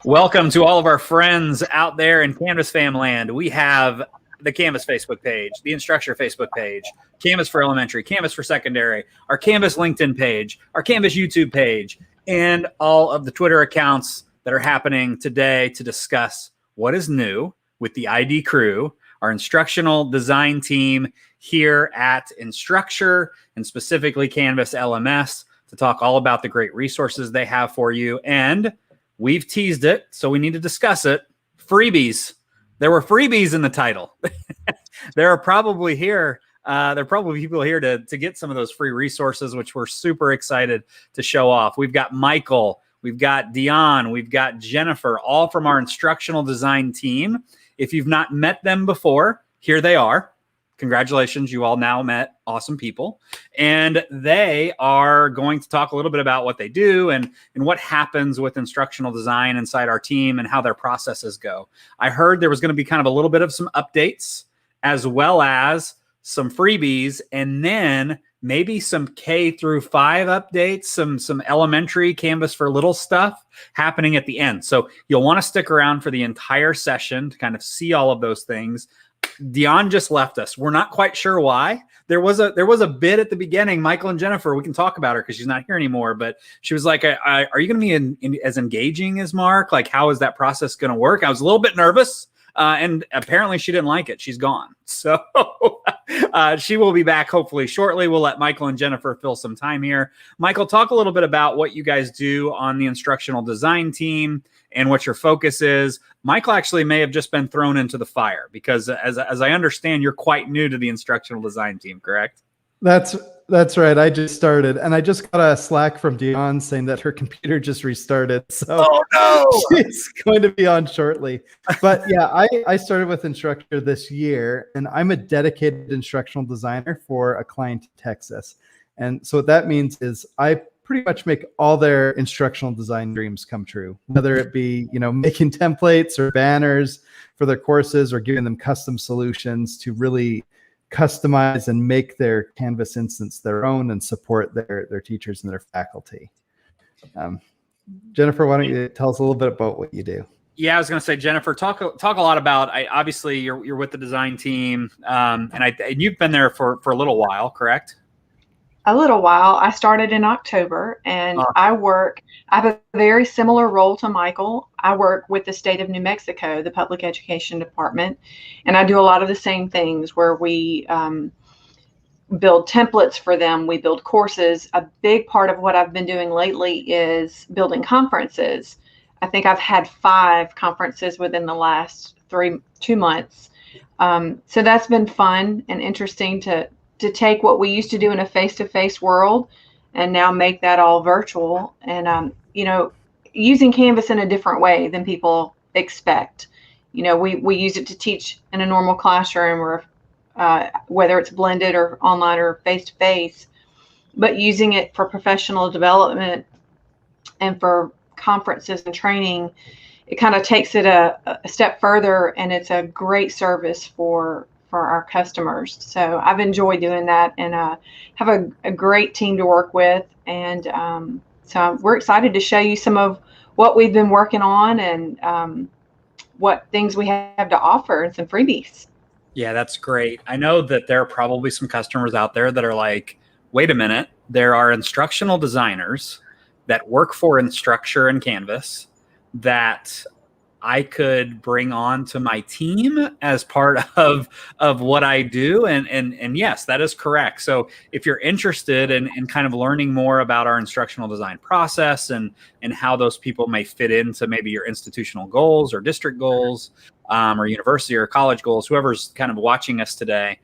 Welcome to all of our friends out there in Canvas fam land. We have the Canvas Facebook page, the Instructure Facebook page, Canvas for elementary, Canvas for secondary, our Canvas LinkedIn page, our Canvas YouTube page, and all of the Twitter accounts that are happening today to discuss what is new with the ID crew, our instructional design team here at Instructure, and specifically Canvas LMS, to talk all about the great resources they have for you. And we've teased it, so we need to discuss it. Freebies. There were freebies in the title. There are probably here. There are probably people here to get some of those free resources, which we're super excited to show off. We've got Michael, we've got Dion, we've got Jennifer, all from our instructional design team. If you've not met them before, here they are. Congratulations, you all now met awesome people. And they are going to talk a little bit about what they do and what happens with instructional design inside our team and how their processes go. I heard there was going to be kind of a little bit of some updates as well as some freebies, and then maybe some K through 5 updates, some elementary Canvas for little stuff happening at the end. So you'll want to stick around for the entire session to kind of see all of those things. Dion just left us. We're not quite sure why. There was a bit at the beginning. Michael and Jennifer, we can talk about her because she's not here anymore. But she was like, "Are you going to be as engaging as Mark? Like, how is that process going to work?" I was a little bit nervous, and apparently she didn't like it. She's gone, so she will be back hopefully shortly. We'll let Michael and Jennifer fill some time here. Michael, talk a little bit about what you guys do on the instructional design team and what your focus is. Michael actually may have just been thrown into the fire because as I understand, you're quite new to the instructional design team, correct? That's right. I just started, and I just got a Slack from Dion saying that her computer just restarted. So she's going to be on shortly. But yeah, I started with Instructure this year, and I'm a dedicated instructional designer for a client in Texas. And so what that means is I pretty much make all their instructional design dreams come true, whether it be, making templates or banners for their courses or giving them custom solutions to really customize and make their Canvas instance their own and support their teachers and their faculty. Jennifer, why don't you tell us a little bit about what you do? Yeah, I was going to say, Jennifer, talk a lot about. Obviously, you're with the design team, and you've been there for a little while, correct? A little while. I started in October, and I have a very similar role to Michael. I work with the state of New Mexico, the public education department, and I do a lot of the same things where we build templates for them. We build courses. A big part of what I've been doing lately is building conferences. I think I've had 5 conferences within the last 2 months. So that's been fun and interesting to take what we used to do in a face-to-face world and now make that all virtual and, using Canvas in a different way than people expect. We use it to teach in a normal classroom or whether it's blended or online or face-to-face, but using it for professional development and for conferences and training, it kind of takes it a step further, and it's a great service for our customers. So I've enjoyed doing that and have a great team to work with. And so we're excited to show you some of what we've been working on and what things we have to offer and some freebies. Yeah, that's great. I know that there are probably some customers out there that are like, wait a minute, there are instructional designers that work for Instructure and Canvas that I could bring on to my team as part of what I do. And yes, that is correct. So if you're interested in kind of learning more about our instructional design process and how those people may fit into maybe your institutional goals or district goals or university or college goals, whoever's kind of watching us today,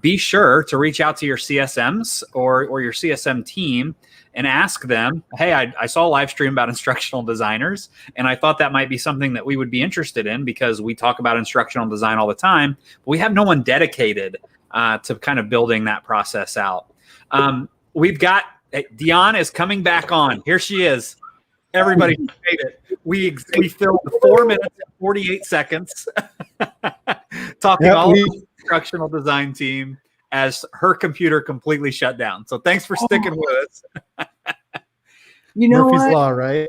be sure to reach out to your CSMs or your CSM team and ask them, hey, I saw a live stream about instructional designers, and I thought that might be something that we would be interested in because we talk about instructional design all the time, but we have no one dedicated to kind of building that process out. We've got, Dion is coming back on. Here she is. Everybody made it. We filled 4 minutes and 48 seconds talking all about the instructional design team as her computer completely shut down. So thanks for sticking with us. You know Murphy's what? Law, right?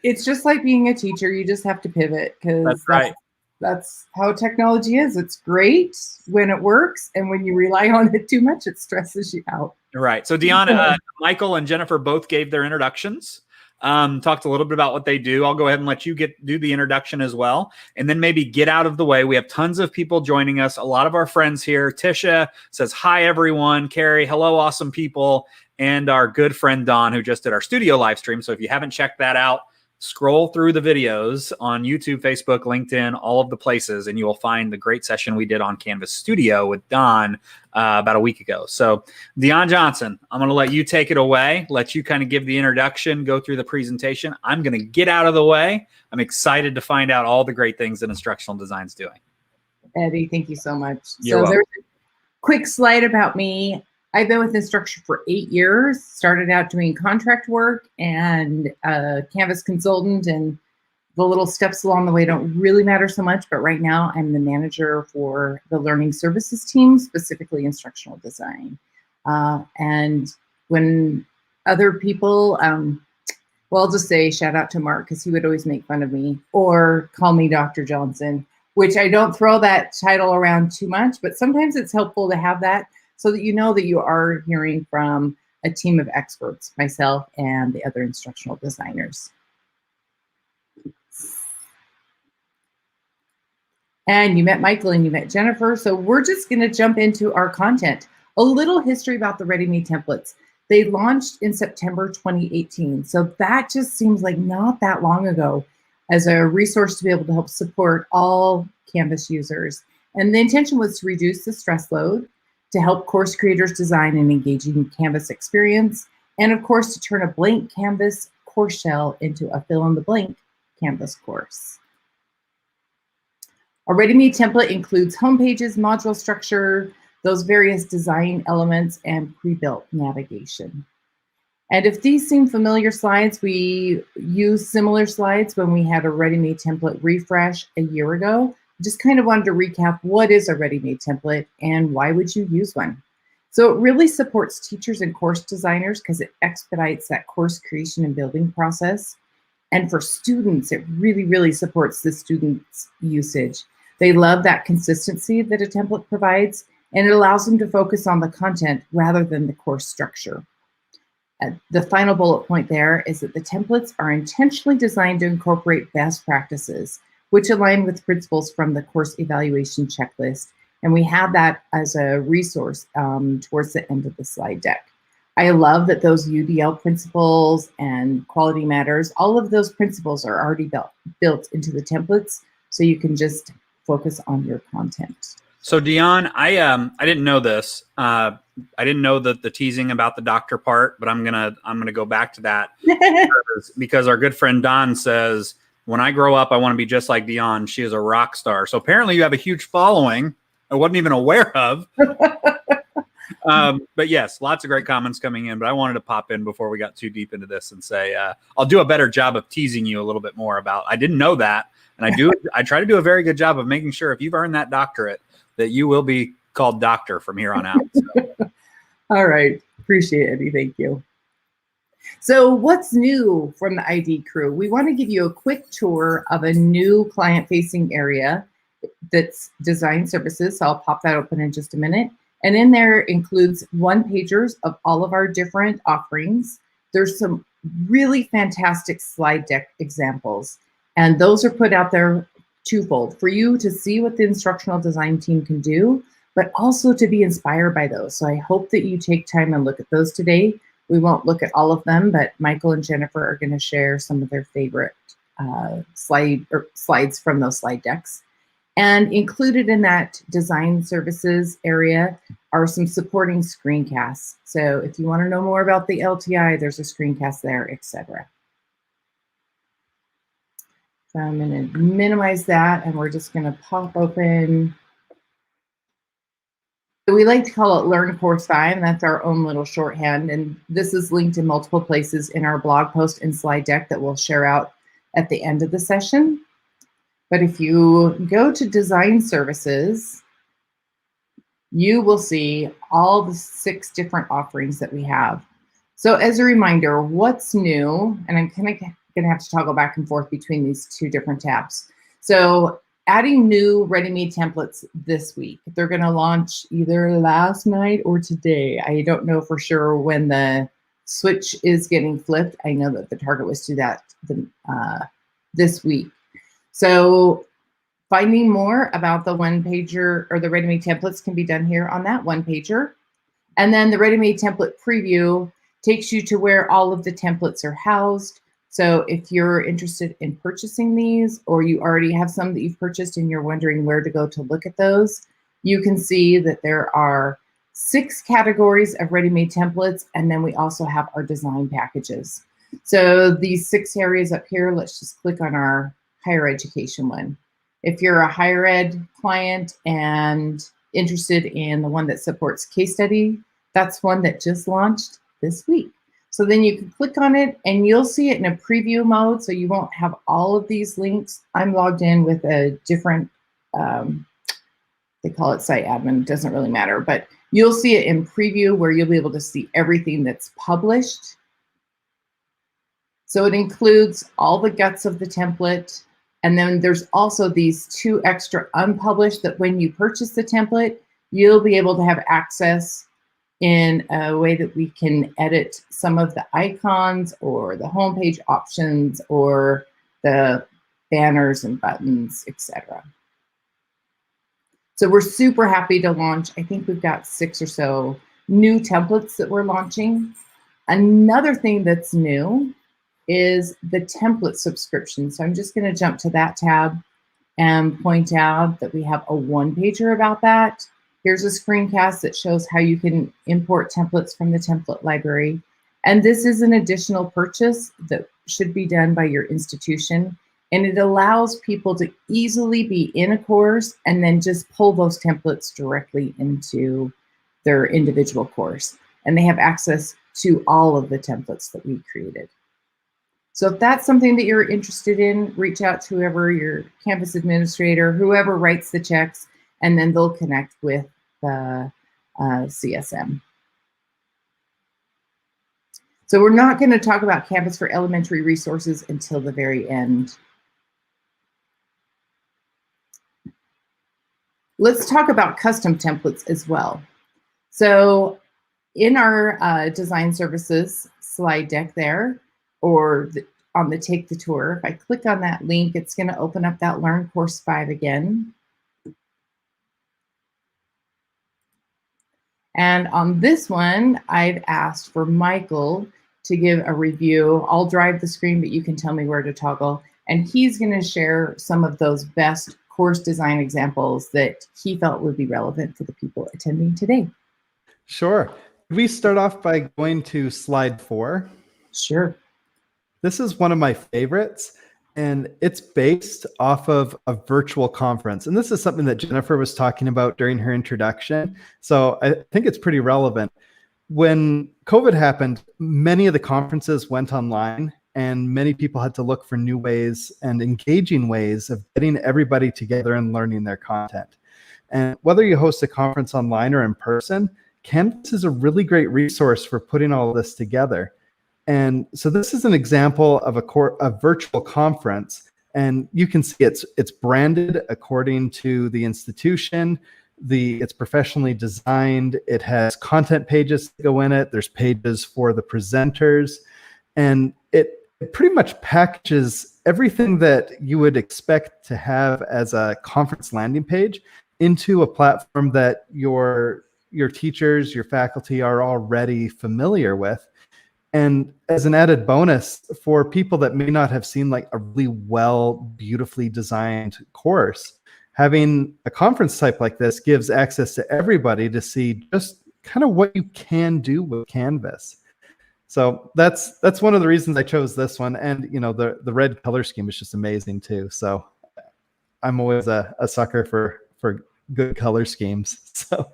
It's just like being a teacher. You just have to pivot because That's right. That's how technology is. It's great when it works, and when you rely on it too much, it stresses you out. Right. So Deanna, Michael and Jennifer both gave their introductions. Talked a little bit about what they do. I'll go ahead and let you do the introduction as well, and then maybe get out of the way. We have tons of people joining us. A lot of our friends here. Tisha says, hi, everyone. Carrie, hello, awesome people. And our good friend Don, who just did our studio live stream. So if you haven't checked that out, scroll through the videos on YouTube, Facebook, LinkedIn, all of the places, and you will find the great session we did on Canvas Studio with Don about a week ago. So Deon Johnson, I'm going to let you take it away, let you kind of give the introduction, go through the presentation. I'm going to get out of the way. I'm excited to find out all the great things that instructional design's doing. Eddie, thank you so much. You're welcome. There's a quick slide about me. I've been with instruction for 8 years, started out doing contract work and Canvas consultant, and the little steps along the way don't really matter so much, but right now I'm the manager for the learning services team, specifically instructional design. And when other people, well, I'll just say shout out to Mark because he would always make fun of me or call me Dr. Johnson, which I don't throw that title around too much, but sometimes it's helpful to have that, so that you know that you are hearing from a team of experts, myself and the other instructional designers. And you met Michael and you met Jennifer, so we're just gonna jump into our content. A little history about the ready-made templates. They launched in September 2018, so that just seems like not that long ago as a resource to be able to help support all Canvas users. And the intention was to reduce the stress load, to help course creators design an engaging Canvas experience, and of course, to turn a blank Canvas course shell into a fill-in-the-blank Canvas course. A ready-made template includes home pages, module structure, those various design elements, and pre-built navigation. And if these seem familiar slides, we used similar slides when we had a ready-made template refresh a year ago. Just kind of wanted to recap what is a ready-made template and why would you use one. So it really supports teachers and course designers because it expedites that course creation and building process. And for students, it really, really supports the students' usage. They love that consistency that a template provides, and it allows them to focus on the content rather than the course structure. The final bullet point there is that the templates are intentionally designed to incorporate best practices, which align with principles from the course evaluation checklist. And we have that as a resource towards the end of the slide deck. I love that those UDL principles and quality matters, all of those principles are already built into the templates, so you can just focus on your content. So Deon, I didn't know this. I didn't know the teasing about the doctor part, but I'm gonna go back to that because our good friend Don says, when I grow up, I want to be just like Deon. She is a rock star. So apparently you have a huge following I wasn't even aware of. But yes, lots of great comments coming in. But I wanted to pop in before we got too deep into this and say, I'll do a better job of teasing you a little bit more about, I didn't know that. And I try to do a very good job of making sure if you've earned that doctorate, that you will be called doctor from here on out. So. All right. Appreciate it, Eddie. Thank you. So what's new from the ID crew? We want to give you a quick tour of a new client-facing area that's design services. So I'll pop that open in just a minute. And in there includes one-pagers of all of our different offerings. There's some really fantastic slide deck examples. And those are put out there twofold, for you to see what the instructional design team can do, but also to be inspired by those. So I hope that you take time and look at those today. We won't look at all of them, but Michael and Jennifer are going to share some of their favorite slides from those slide decks. And included in that design services area are some supporting screencasts. So if you want to know more about the LTI, there's a screencast there, etc. So I'm going to minimize that, and we're just going to pop open. We like to call it Learn Course Time. That's our own little shorthand. And this is linked in multiple places in our blog post and slide deck that we'll share out at the end of the session. But if you go to Design Services, you will see all the 6 different offerings that we have. So as a reminder, what's new, and I'm kind of going to have to toggle back and forth between these two different tabs. So adding new ready-made templates this week. They're going to launch either last night or today. I don't know for sure when the switch is getting flipped. I know that the target was to that this week. So finding more about the one-pager or the ready-made templates can be done here on that one-pager. And then the ready-made template preview takes you to where all of the templates are housed. So if you're interested in purchasing these, or you already have some that you've purchased and you're wondering where to go to look at those, you can see that there are 6 categories of ready-made templates, and then we also have our design packages. So these 6 areas up here, let's just click on our higher education one. If you're a higher ed client and interested in the one that supports case study, that's one that just launched this week. So then you can click on it and you'll see it in a preview mode, so you won't have all of these links. I'm logged in with a different, they call it site admin, doesn't really matter, but you'll see it in preview where you'll be able to see everything that's published. So it includes all the guts of the template. And then there's also these 2 extra unpublished that when you purchase the template, you'll be able to have access in a way that we can edit some of the icons or the homepage options or the banners and buttons, etc. So we're super happy to launch. I think we've got 6 or so new templates that we're launching. Another thing that's new is the template subscription. So I'm just going to jump to that tab and point out that we have a one-pager about that. Here's a screencast that shows how you can import templates from the template library. And this is an additional purchase that should be done by your institution. And it allows people to easily be in a course and then just pull those templates directly into their individual course. And they have access to all of the templates that we created. So if that's something that you're interested in, reach out to whoever, your Canvas administrator, whoever writes the checks, and then they'll connect with the CSM. So we're not going to talk about Canvas for elementary resources until the very end. Let's talk about custom templates as well. So in our design services slide deck there, or on the Take the Tour, if I click on that link, it's going to open up that Learn Course 5 again. And on this one, I've asked for Michael to give a review. I'll drive the screen, but you can tell me where to toggle. And he's going to share some of those best course design examples that he felt would be relevant for the people attending today. Sure. Could we start off by going to slide 4? Sure. This is one of my favorites, and it's based off of a virtual conference. And this is something that Jennifer was talking about during her introduction. So I think it's pretty relevant. When COVID happened, many of the conferences went online, and many people had to look for new ways and engaging ways of getting everybody together and learning their content. And whether you host a conference online or in person, Canvas is a really great resource for putting all of this together. And so this is an example of a virtual conference, and you can see it's branded according to the institution. It's professionally designed. It has content pages that go in it. There's pages for the presenters, and it pretty much packages everything that you would expect to have as a conference landing page into a platform that your teachers, your faculty are already familiar with. And as an added bonus for people that may not have seen like a really beautifully designed course, having a conference type like this gives access to everybody to see just kind of what you can do with Canvas. So that's one of the reasons I chose this one. And you know, the red color scheme is just amazing too. So I'm always a sucker for good color schemes. So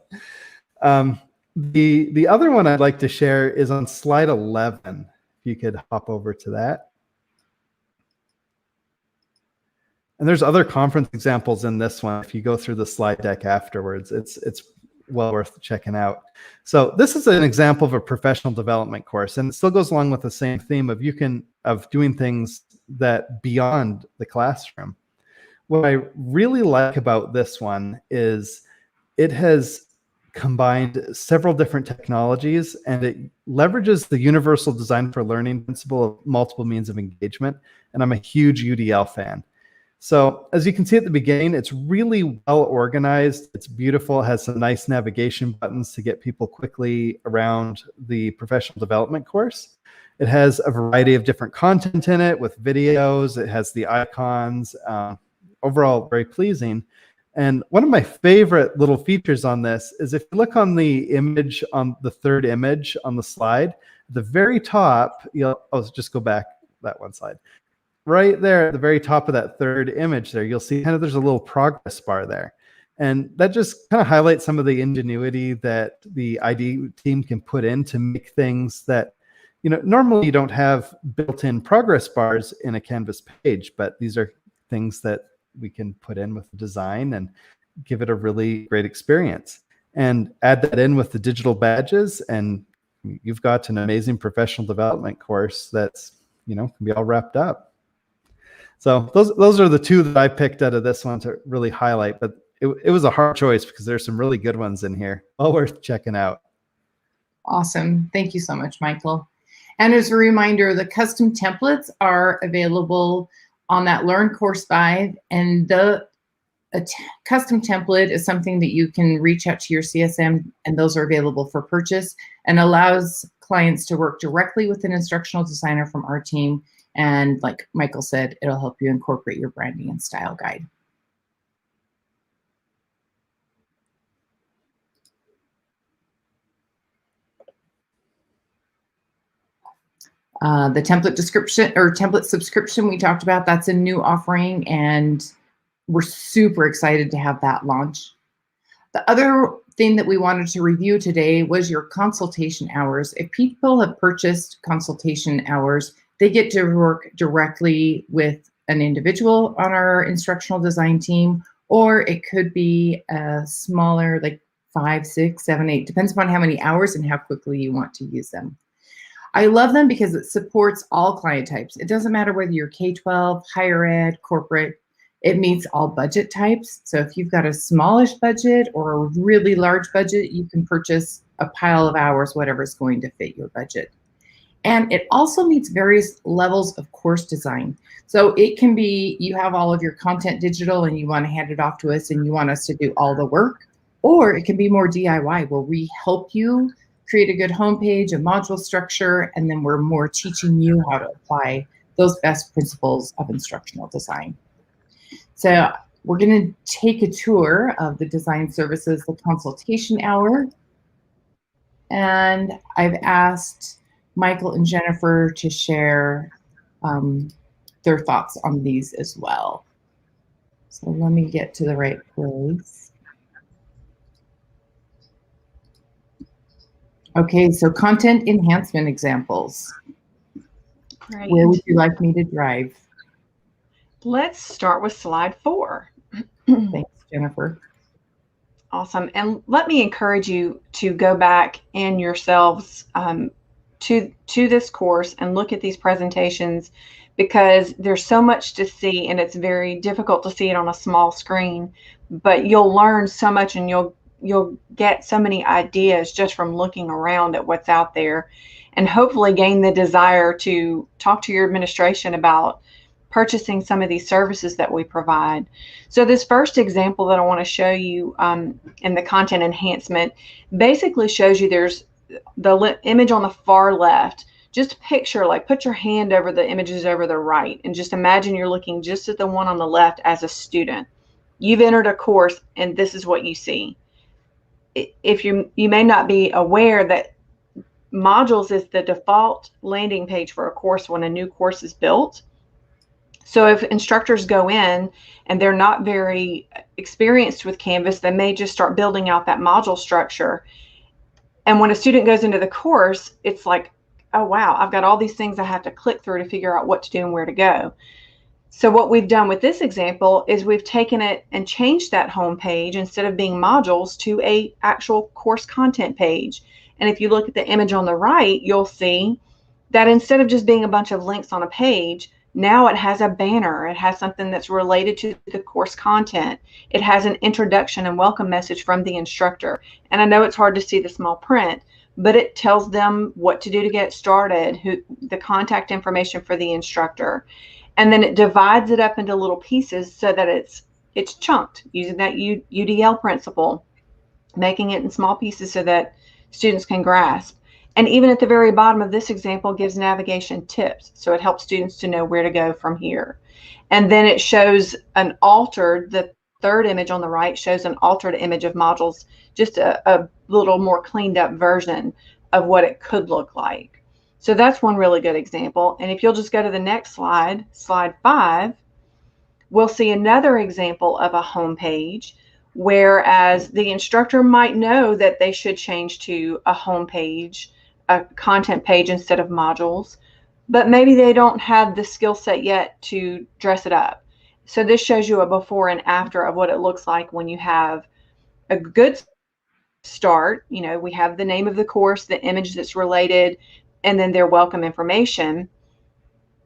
the other one I'd like to share is on slide 11. If you could hop over to that. And there's other conference examples in this one. If you go through the slide deck afterwards, it's well worth checking out. So this is an example of a professional development course, and it still goes along with the same theme of doing things that beyond the classroom. What I really like about this one is it has combined several different technologies, and it leverages the universal design for learning principle of multiple means of engagement. And I'm a huge UDL fan. So as you can see at the beginning, it's really well organized. It's beautiful. It has some nice navigation buttons to get people quickly around the professional development course. It has a variety of different content in it with videos. It has the icons. Overall, very pleasing. And one of my favorite little features on this is if you look on the image, on the third image on the slide, at the very top, just go back that one slide. Right there at the very top of that third image there, you'll see kind of there's a little progress bar there. And that just kind of highlights some of the ingenuity that the ID team can put in to make things that, normally you don't have built-in progress bars in a Canvas page, but these are things that we can put in with the design and give it a really great experience. And add that in with the digital badges, and you've got an amazing professional development course that's, can be all wrapped up. So those are the two that I picked out of this one to really highlight, but it was a hard choice because there's some really good ones in here. All worth checking out. Awesome. Thank you so much, Michael. And as a reminder, the custom templates are available on that Learn Course 5, and a custom template is something that you can reach out to your CSM, and those are available for purchase, and allows clients to work directly with an instructional designer from our team. And like Michael said, it'll help you incorporate your branding and style guide. The template description or template subscription we talked about, that's a new offering, and we're super excited to have that launch. The other thing that we wanted to review today was your consultation hours. If people have purchased consultation hours, they get to work directly with an individual on our instructional design team, or it could be a smaller, like 5, 6, 7, 8, depends upon how many hours and how quickly you want to use them. I love them because it supports all client types. It doesn't matter whether you're K-12, higher ed, corporate, it meets all budget types. So if you've got a smallish budget or a really large budget, you can purchase a pile of hours, whatever's going to fit your budget. And it also meets various levels of course design. So it can be, you have all of your content digital and you want to hand it off to us and you want us to do all the work, or it can be more DIY where we help you create a good homepage, a module structure, and then we're more teaching you how to apply those best principles of instructional design. So we're going to take a tour of the design services, the consultation hour. And I've asked Michael and Jennifer to share their thoughts on these as well. So let me get to the right place. Okay, so content enhancement examples. Great. Where would you like me to drive? Let's start with slide 4. Thanks, Jennifer. Awesome. And let me encourage you to go back in yourselves to this course and look at these presentations, because there's so much to see and it's very difficult to see it on a small screen, but you'll learn so much and you'll get so many ideas just from looking around at what's out there, and hopefully gain the desire to talk to your administration about purchasing some of these services that we provide. So this first example that I want to show you in the content enhancement basically shows you there's the image on the far left. Just picture, like put your hand over the images over the right and just imagine you're looking just at the one on the left as a student. You've entered a course and this is what you see. If you may not be aware that modules is the default landing page for a course when a new course is built. So if instructors go in and they're not very experienced with Canvas, they may just start building out that module structure. And when a student goes into the course, it's like, oh, wow, I've got all these things I have to click through to figure out what to do and where to go. So what we've done with this example is we've taken it and changed that home page, instead of being modules, to an actual course content page. And if you look at the image on the right, you'll see that instead of just being a bunch of links on a page, Now it has a banner. It has something that's related to the course content. It has an introduction and welcome message from the instructor. And I know it's hard to see the small print, but it tells them what to do to get started, the contact information for the instructor. And then it divides it up into little pieces so that it's chunked using that UDL principle, making it in small pieces so that students can grasp. And even at the very bottom of this example gives navigation tips. So it helps students to know where to go from here. And then it shows the third image on the right shows an altered image of modules, just a little more cleaned up version of what it could look like. So that's one really good example. And if you'll just go to the next slide, slide 5, we'll see another example of a home page, whereas the instructor might know that they should change to a home page, a content page instead of modules, but maybe they don't have the skill set yet to dress it up. So this shows you a before and after of what it looks like when you have a good start. You know, we have the name of the course, the image that's related, and then their welcome information,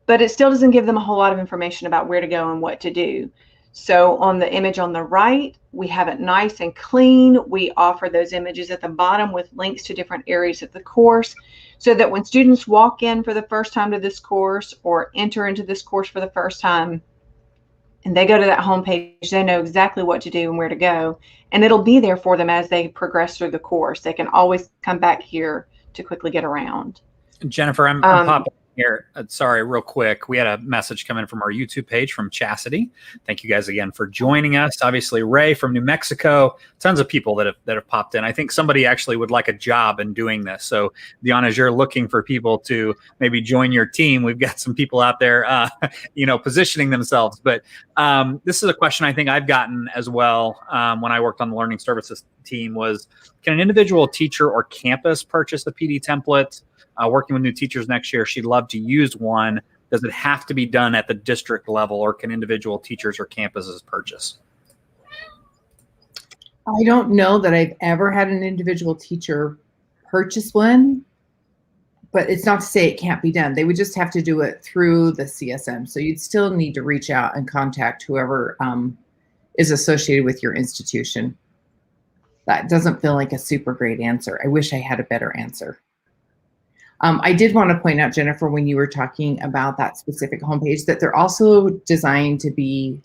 but it still doesn't give them a whole lot of information about where to go and what to do. So on the image on the right, we have it nice and clean. We offer those images at the bottom with links to different areas of the course so that when students walk in for the first time to this course or enter into this course for the first time and they go to that home page, they know exactly what to do and where to go. And it'll be there for them as they progress through the course. They can always come back here to quickly get around. Jennifer, I'm popping here. Sorry, real quick. We had a message come in from our YouTube page from Chastity. Thank you guys again for joining us. Obviously, Ray from New Mexico. Tons of people that have popped in. I think somebody actually would like a job in doing this. So, Deanna, as you're looking for people to maybe join your team, we've got some people out there, positioning themselves. But this is a question I think I've gotten as well when I worked on the learning services team was, can an individual teacher or campus purchase the PD template? Working with new teachers next year, she'd love to use one. Does it have to be done at the district level, or can individual teachers or campuses purchase? I don't know that I've ever had an individual teacher purchase one, but it's not to say it can't be done. They would just have to do it through the CSM. So you'd still need to reach out and contact whoever is associated with your institution. That doesn't feel like a super great answer. I wish I had a better answer. I did want to point out, Jennifer, when you were talking about that specific homepage, that they're also designed to be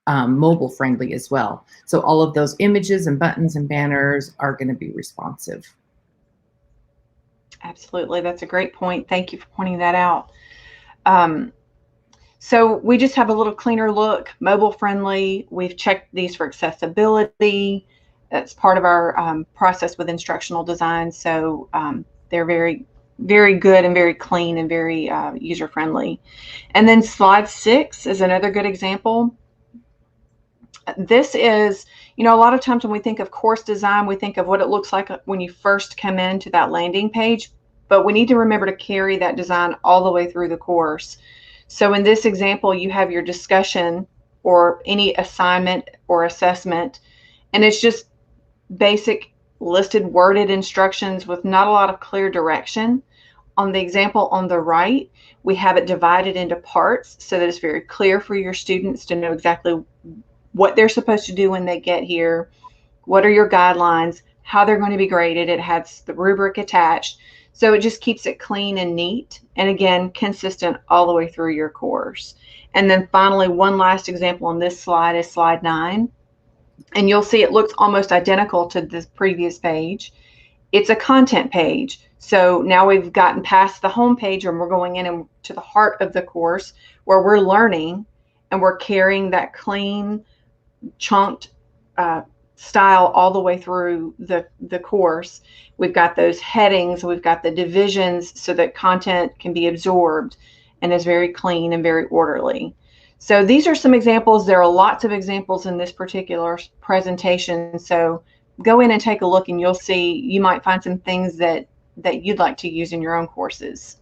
mobile friendly as well. So all of those images and buttons and banners are going to be responsive. Absolutely. That's a great point. Thank you for pointing that out. So we just have a little cleaner look, mobile friendly. We've checked these for accessibility. That's part of our process with instructional design. So they're very good and very clean and very user friendly. And then slide 6 is another good example. This is, a lot of times when we think of course design, we think of what it looks like when you first come into that landing page, but we need to remember to carry that design all the way through the course. So in this example, you have your discussion or any assignment or assessment, and it's just basic listed worded instructions with not a lot of clear direction. On the example on the right, we have it divided into parts so that it's very clear for your students to know exactly what they're supposed to do when they get here, what are your guidelines, how they're going to be graded. It has the rubric attached. So it just keeps it clean and neat, and again, consistent all the way through your course. And then finally, one last example on this slide is slide 9. And you'll see it looks almost identical to the previous page. It's a content page. So now we've gotten past the home page and we're going into the heart of the course where we're learning and we're carrying that clean, chunked style all the way through the course. We've got those headings, we've got the divisions so that content can be absorbed and is very clean and very orderly. So these are some examples. There are lots of examples in this particular presentation. So go in and take a look and you'll see, you might find some things that you'd like to use in your own courses.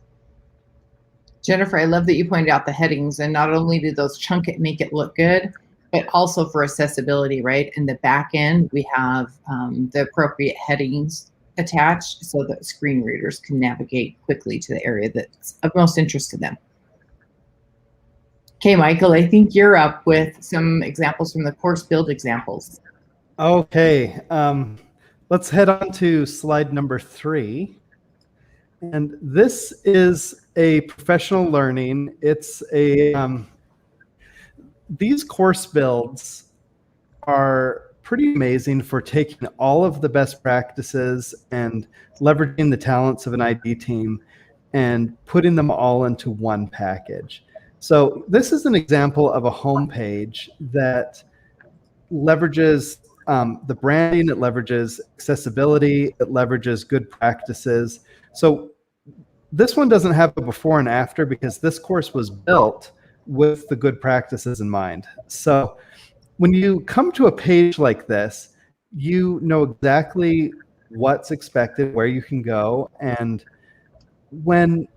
Jennifer, I love that you pointed out the headings, and not only do those chunk it, make it look good, but also for accessibility, right? In the back end, we have the appropriate headings attached so that screen readers can navigate quickly to the area that's of most interest to them. Okay, Michael, I think you're up with some examples from the course build examples. Okay, let's head on to slide number 3. And this is a professional learning. It's a, these course builds are pretty amazing for taking all of the best practices and leveraging the talents of an ID team and putting them all into one package. So this is an example of a homepage that leverages the branding, it leverages accessibility, it leverages good practices. So this one doesn't have a before and after because this course was built with the good practices in mind. So when you come to a page like this, you know exactly what's expected, where you can go, and when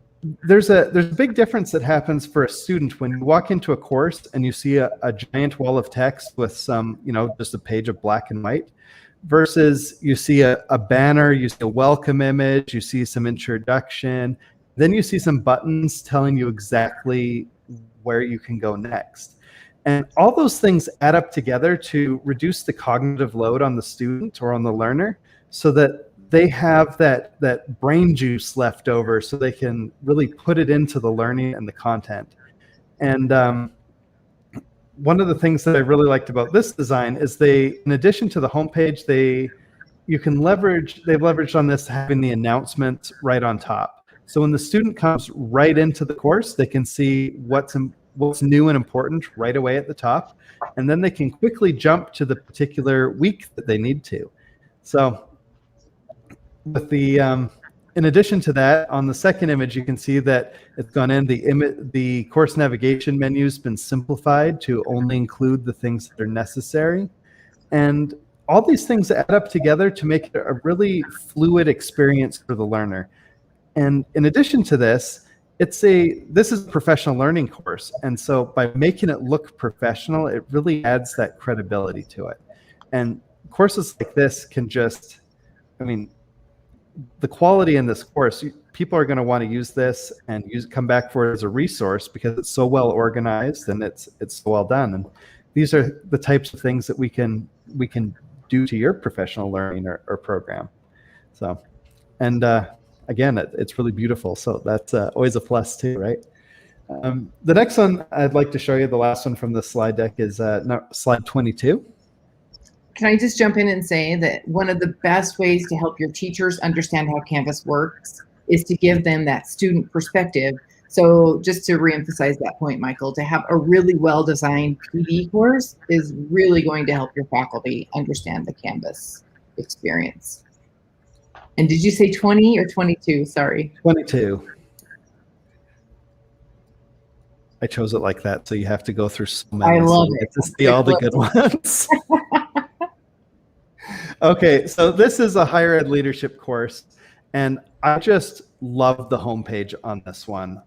there's a big difference that happens for a student when you walk into a course and you see a giant wall of text with some, just a page of black and white, versus you see a banner, you see a welcome image, you see some introduction, then you see some buttons telling you exactly where you can go next. And all those things add up together to reduce the cognitive load on the student or on the learner so that they have that brain juice left over so they can really put it into the learning and the content. And one of the things that I really liked about this design is in addition to the homepage, they've leveraged on this having the announcements right on top. So when the student comes right into the course, they can see what's new and important right away at the top, and then they can quickly jump to the particular week that they need to. So with the in addition to that, on the second image, you can see that it's gone in. The course navigation menu's been simplified to only include the things that are necessary, and all these things add up together to make it a really fluid experience for the learner. And in addition to this, this is a professional learning course, and so by making it look professional, it really adds that credibility to it. And courses like this can just, the quality in this course, people are going to want to use this and come back for it as a resource because it's so well organized and it's so well done. And these are the types of things that we can do to your professional learning or program. So, and again, it's really beautiful. So that's always a plus too, right? The next one I'd like to show you, the last one from the slide deck, is slide 22. Can I just jump in and say that one of the best ways to help your teachers understand how Canvas works is to give them that student perspective. So just to reemphasize that point, Michael, to have a really well-designed PD course is really going to help your faculty understand the Canvas experience. And did you say 20 or 22? Sorry. 22. I chose it like that, so you have to go through so many. I love it. To see all the good ones. Okay, so this is a higher ed leadership course, and I just love the homepage on this one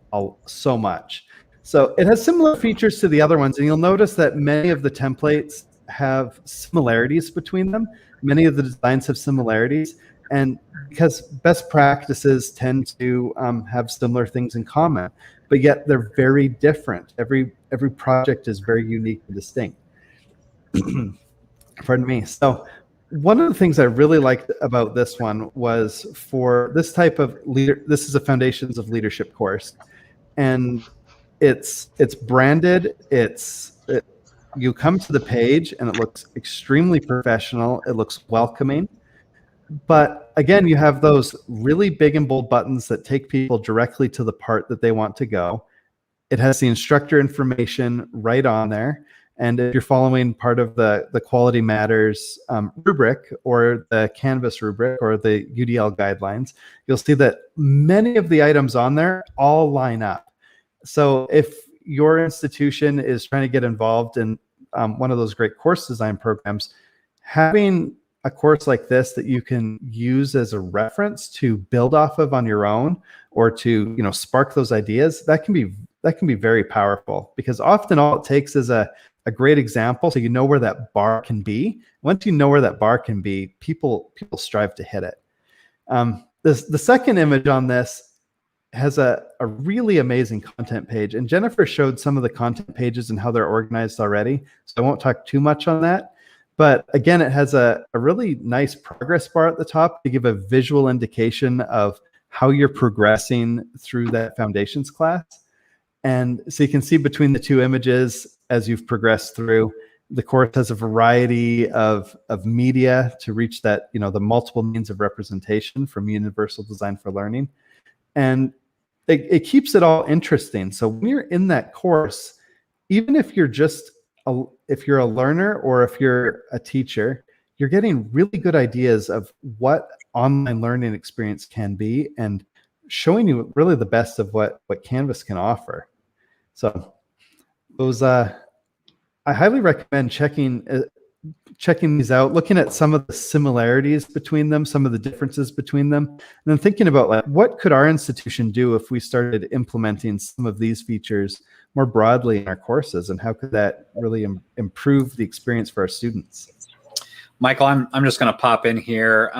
so much. So it has similar features to the other ones, and you'll notice that many of the templates have similarities between them. Many of the designs have similarities, and because best practices tend to have similar things in common, but yet they're very different. Every project is very unique and distinct. Pardon me. So one of the things I really liked about this one was for this type of this is a Foundations of Leadership course, and it's branded. You come to the page and it looks extremely professional. It looks welcoming. But again, you have those really big and bold buttons that take people directly to the part that they want to go. It has the instructor information right on there. And if you're following part of the Quality Matters rubric or the Canvas rubric or the UDL guidelines, you'll see that many of the items on there all line up. So if your institution is trying to get involved in one of those great course design programs, having a course like this that you can use as a reference to build off of on your own or to spark those ideas, that can be very powerful, because often all it takes is a great example so you know where that bar can be. Once you know where that bar can be, people strive to hit it. The second image on this has a really amazing content page. And Jennifer showed some of the content pages and how they're organized already. So I won't talk too much on that. But again, it has a really nice progress bar at the top to give a visual indication of how you're progressing through that foundations class. And so you can see between the two images as you've progressed through. The course has a variety of media to reach that, the multiple means of representation from Universal Design for Learning. And it keeps it all interesting. So when you're in that course, even if you're if you're a learner or if you're a teacher, you're getting really good ideas of what online learning experience can be and showing you really the best of what Canvas can offer. So those, I highly recommend checking these out, looking at some of the similarities between them, some of the differences between them, and then thinking about like, what could our institution do if we started implementing some of these features more broadly in our courses, and how could that really improve the experience for our students? Michael, I'm just going to pop in here.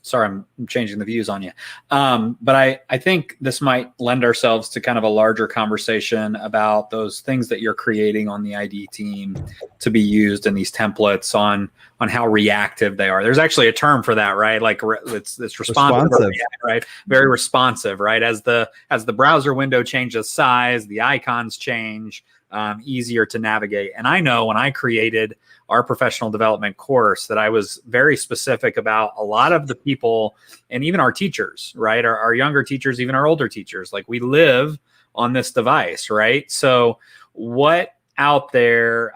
Sorry, I'm changing the views on you. But I think this might lend ourselves to kind of a larger conversation about those things that you're creating on the ID team to be used in these templates on how reactive they are. There's actually a term for that, right? Like it's responsive. Right? Very responsive, right? As the browser window changes size, the icons change, easier to navigate. And I know when I created our professional development course that I was very specific about a lot of the people, and even our teachers, right? Our younger teachers, even our older teachers, like we live on this device, right? So what out there,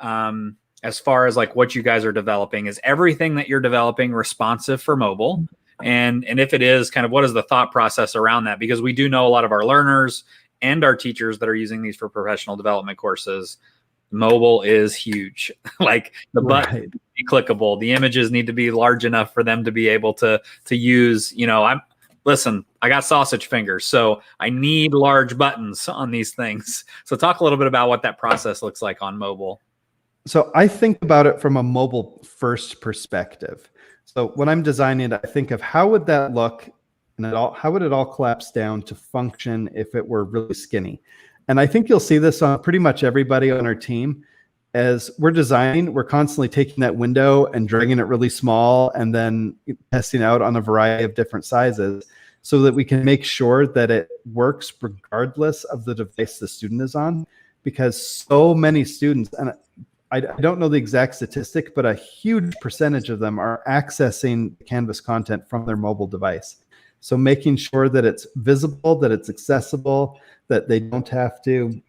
as far as like what you guys are developing, is everything that you're developing responsive for mobile? And if it is, kind of what is the thought process around that? Because we do know a lot of our learners and our teachers that are using these for professional development courses, mobile is huge. Like the button needs to be clickable. The images need to be large enough for them to be able to use, listen, I got sausage fingers, so I need large buttons on these things. So talk a little bit about what that process looks like on mobile. So I think about it from a mobile first perspective. So when I'm designing it, I think of how would that look, and how would it all collapse down to function if it were really skinny? And I think you'll see this on pretty much everybody on our team. As we're designing, we're constantly taking that window and dragging it really small and then testing out on a variety of different sizes so that we can make sure that it works regardless of the device the student is on. Because so many students, and I don't know the exact statistic, but a huge percentage of them are accessing Canvas content from their mobile device. So making sure that it's visible, that it's accessible, that they don't have to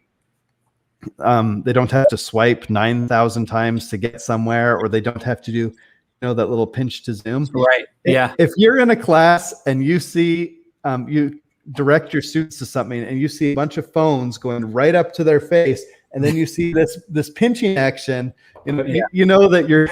swipe 9,000 times to get somewhere, or they don't have to do, that little pinch to zoom. Right. Yeah. If you're in a class and you see, you direct your students to something and you see a bunch of phones going right up to their face, and then you see this pinching action, you know that your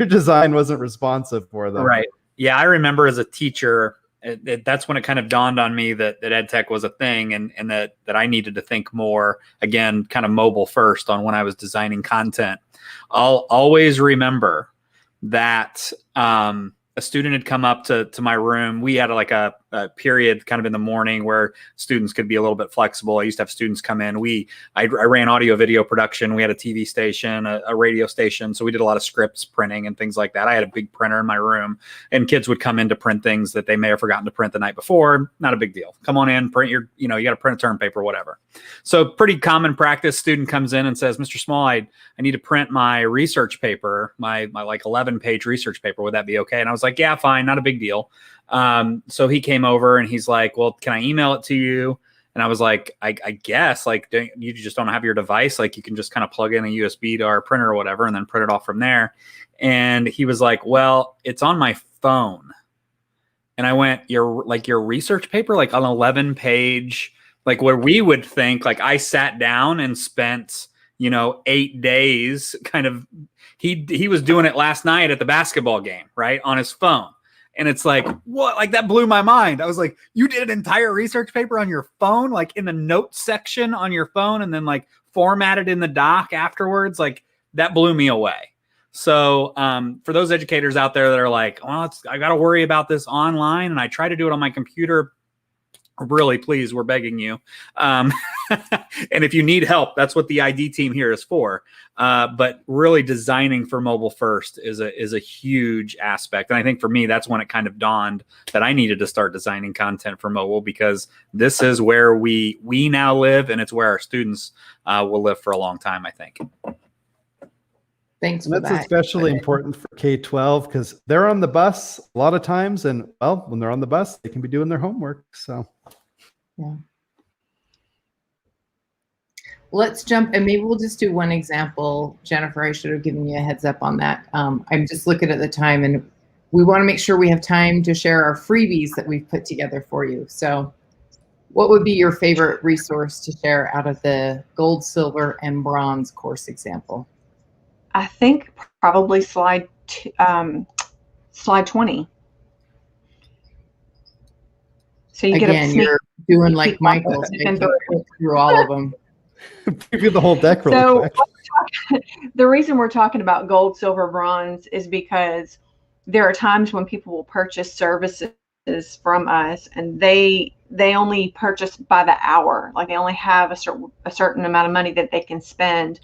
design wasn't responsive for them. Right. Yeah. I remember as a teacher, that's when it kind of dawned on me that ed tech was a thing, and that I needed to think more, again, kind of mobile first on when I was designing content. I'll always remember that a student had come up to my room. We had like a period kind of in the morning where students could be a little bit flexible. I used to have students come in. I ran audio video production. We had a TV station, a radio station. So we did a lot of scripts printing and things like that. I had a big printer in my room, and kids would come in to print things that they may have forgotten to print the night before. Not a big deal. Come on in, print you got to print a term paper, whatever. So pretty common practice. Student comes in and says, Mr. Small, I need to print my research paper, my like 11-page research paper. Would that be okay? And I was like, yeah, fine. Not a big deal. So he came over and he's like, well, can I email it to you? And I was like, I guess, like, you just don't have your device. Like, you can just kind of plug in a USB to our printer or whatever, and then print it off from there. And he was like, well, it's on my phone. And I went, your research paper, like an 11-page, like where we would think, like I sat down and spent, 8 days kind of, he was doing it last night at the basketball game, right, on his phone. And it's like, what? Like, that blew my mind. I was like, you did an entire research paper on your phone, like in the notes section on your phone, and then like formatted in the doc afterwards. Like, that blew me away. So for those educators out there that are like, well, I got to worry about this online, and I try to do it on my computer, Really, please, we're begging you. And if you need help, that's what the ID team here is for. But really designing for mobile first is a huge aspect. And I think for me, that's when it kind of dawned that I needed to start designing content for mobile, because this is where we now live, and it's where our students will live for a long time, I think. Thanks for That's that. especially important for K-12 because they're on the bus a lot of times, and well, when they're on the bus, they can be doing their homework. So, yeah. Let's jump, and maybe we'll just do one example. Jennifer, I should have given you a heads up on that. I'm just looking at the time, and we want to make sure we have time to share our freebies that we've put together for you. So, what would be your favorite resource to share out of the gold, silver, and bronze course example? I think probably slide 20. So you Again, you're doing like Michael, through all of them. preview the whole deck real quick. The reason we're talking about gold, silver, bronze is because there are times when people will purchase services from us, and they only purchase by the hour. Like they only have a certain amount of money that they can spend.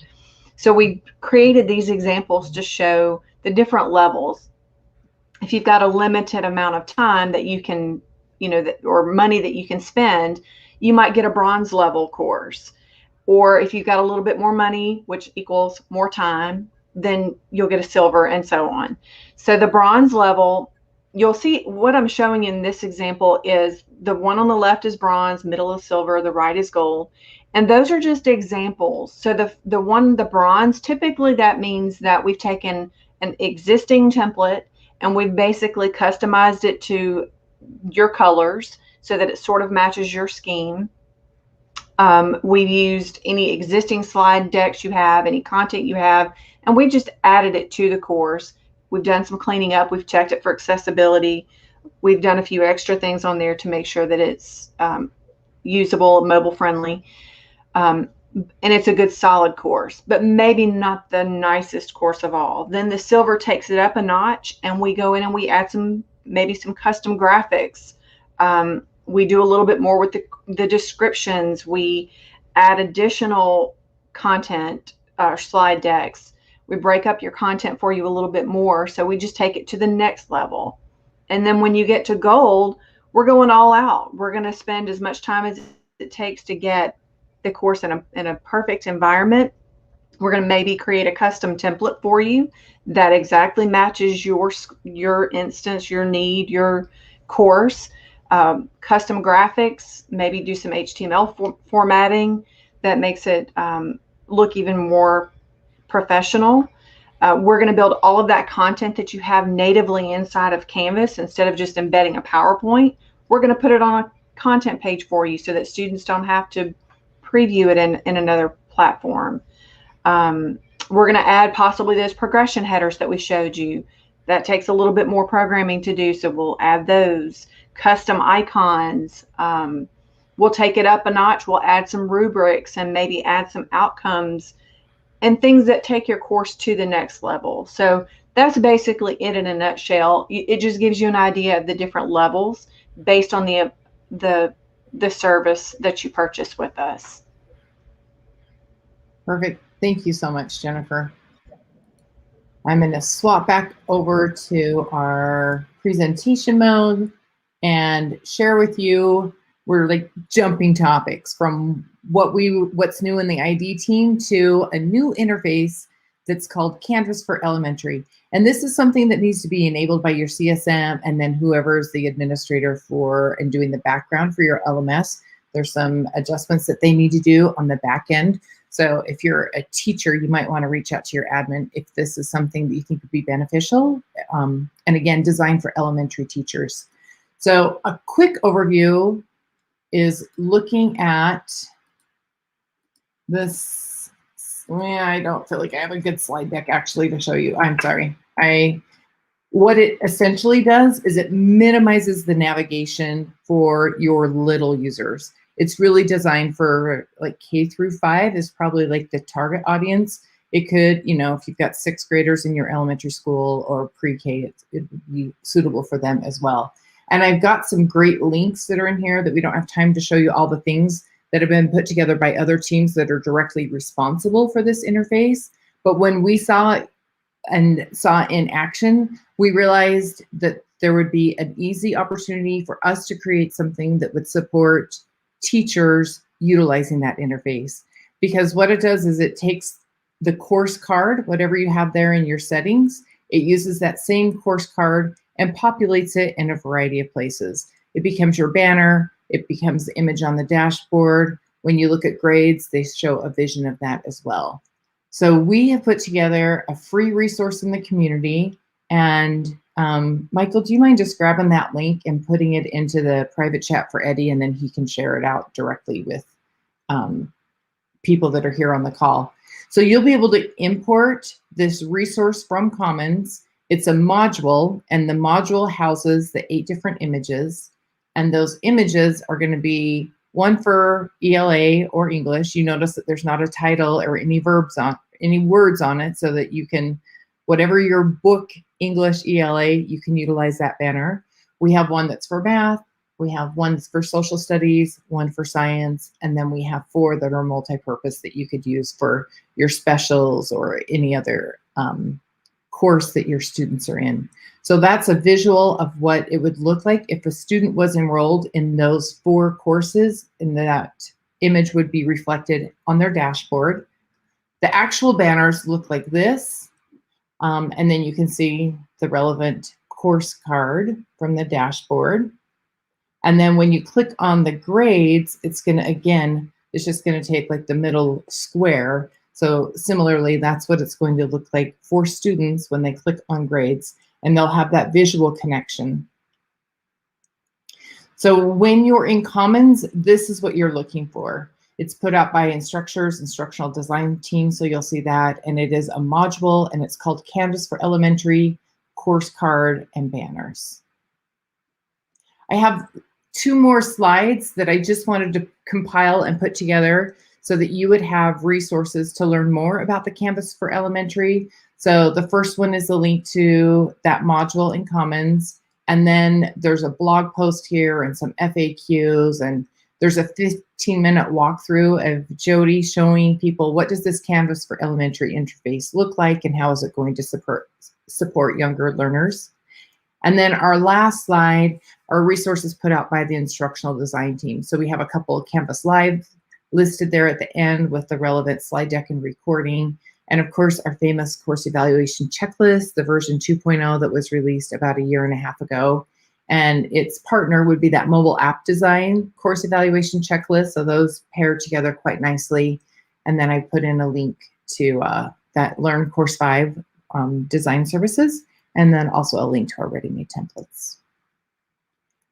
So we created these examples to show the different levels. If you've got a limited amount of time that you can, or money that you can spend, you might get a bronze level course. Or if you've got a little bit more money, which equals more time, then you'll get a silver, and so on. So the bronze level, you'll see what I'm showing in this example is the one on the left is bronze, middle is silver, the right is gold. And those are just examples. So the bronze, typically that means that we've taken an existing template and we've basically customized it to your colors so that it sort of matches your scheme. We've used any existing slide decks you have, any content you have, and we just added it to the course. We've done some cleaning up. We've checked it for accessibility. We've done a few extra things on there to make sure that it's usable, mobile friendly. And it's a good solid course, but maybe not the nicest course of all. Then the silver takes it up a notch, and we go in and we add maybe some custom graphics. We do a little bit more with the descriptions. We add additional content, slide decks. We break up your content for you a little bit more. So we just take it to the next level. And then when you get to gold, we're going all out. We're going to spend as much time as it takes to get the course in a perfect environment. We're going to maybe create a custom template for you that exactly matches your instance, your need, your course. Custom graphics, maybe do some HTML formatting that makes it look even more professional. We're going to build all of that content that you have natively inside of Canvas instead of just embedding a PowerPoint. We're going to put it on a content page for you so that students don't have to preview it in another platform. We're going to add possibly those progression headers that we showed you. That takes a little bit more programming to do, so we'll add those. Custom icons. We'll take it up a notch. We'll add some rubrics and maybe add some outcomes and things that take your course to the next level. So that's basically it in a nutshell. It just gives you an idea of the different levels based on the service that you purchase with us. Perfect. Thank you so much, Jennifer. I'm going to swap back over to our presentation mode and share with you, we're like jumping topics from what's new in the ID team to a new interface that's called Canvas for Elementary. And this is something that needs to be enabled by your CSM and then whoever's the administrator for and doing the background for your LMS. There's some adjustments that they need to do on the back end. So if you're a teacher, you might want to reach out to your admin if this is something that you think would be beneficial. And again, designed for elementary teachers. So a quick overview is looking at this. I don't feel like I have a good slide deck actually to show you. I'm sorry. What it essentially does is it minimizes the navigation for your little users. It's really designed for like K through 5 is probably like the target audience. It could, if you've got 6th graders in your elementary school or pre-K, it would be suitable for them as well. And I've got some great links that are in here that we don't have time to show you all the things that have been put together by other teams that are directly responsible for this interface. But when we saw it and saw it in action, we realized that there would be an easy opportunity for us to create something that would support teachers utilizing that interface. Because what it does is it takes the course card, whatever you have there in your settings, it uses that same course card and populates it in a variety of places. It becomes your banner, it becomes the image on the dashboard. When you look at grades, they show a vision of that as well. So we have put together a free resource in the community. And Michael, do you mind just grabbing that link and putting it into the private chat for Eddie, and then he can share it out directly with people that are here on the call. So you'll be able to import this resource from Commons. It's a module, and the module houses the 8 different images. And those images are going to be one for ELA or English. You notice that there's not a title or any words on it, so that you can, whatever your book, English, ELA, you can utilize that banner. We have one that's for math. We have one that's for social studies, one for science, and then we have 4 that are multi-purpose that you could use for your specials or any other course that your students are in. So that's a visual of what it would look like if a student was enrolled in those 4 courses, and that image would be reflected on their dashboard. The actual banners look like this, and then you can see the relevant course card from the dashboard. And then when you click on the grades, it's going to, again, it's just going to take like the middle square. So similarly, that's what it's going to look like for students when they click on grades, and they'll have that visual connection. So when you're in Commons, this is what you're looking for. It's put out by instructors, instructional design team, so you'll see that. And it is a module, and it's called Canvas for Elementary, Course Card, and Banners. I have 2 more slides that I just wanted to compile and put together so that you would have resources to learn more about the Canvas for Elementary. So the first one is a link to that module in Commons. And then there's a blog post here and some FAQs, and there's a 15-minute walkthrough of Jody showing people what does this Canvas for Elementary interface look like and how is it going to support younger learners. And then our last slide are resources put out by the instructional design team. So we have a couple of CanvasLIVE listed there at the end with the relevant slide deck and recording. And of course, our famous course evaluation checklist, the version 2.0 that was released about 1.5 years ago. And its partner would be that mobile app design course evaluation checklist. So those pair together quite nicely. And then I put in a link to that Learn Course 5 design services, and then also a link to our ready-made templates.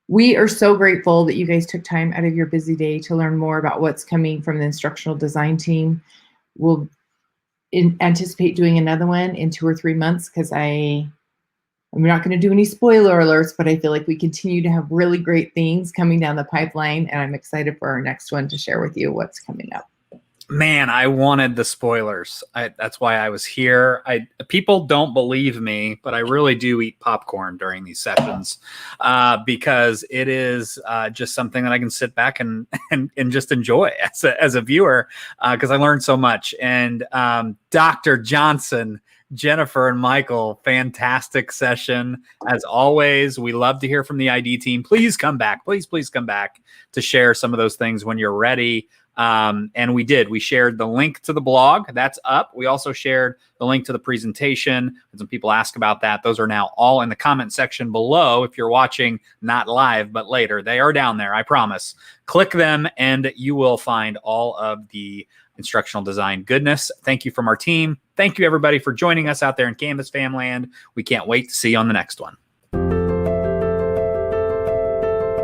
We are so grateful that you guys took time out of your busy day to learn more about what's coming from the instructional design team. We'll anticipate doing another one in 2 or 3 months, because I'm not going to do any spoiler alerts, but I feel like we continue to have really great things coming down the pipeline, and I'm excited for our next one to share with you what's coming up. Man, I wanted the spoilers. That's why I was here. People don't believe me, but I really do eat popcorn during these sessions because it is just something that I can sit back and just enjoy as a viewer because I learned so much. And Dr. Johnson, Jennifer, and Michael, fantastic session. As always, we love to hear from the ID team. Please come back. Please come back to share some of those things when you're ready. And we did. We shared the link to the blog. That's up. We also shared the link to the presentation. And some people ask about that. Those are now all in the comment section below. If you're watching not live, but later, they are down there. I promise. Click them and you will find all of the instructional design goodness. Thank you from our team. Thank you, everybody, for joining us out there in Canvas Famland. We can't wait to see you on the next one.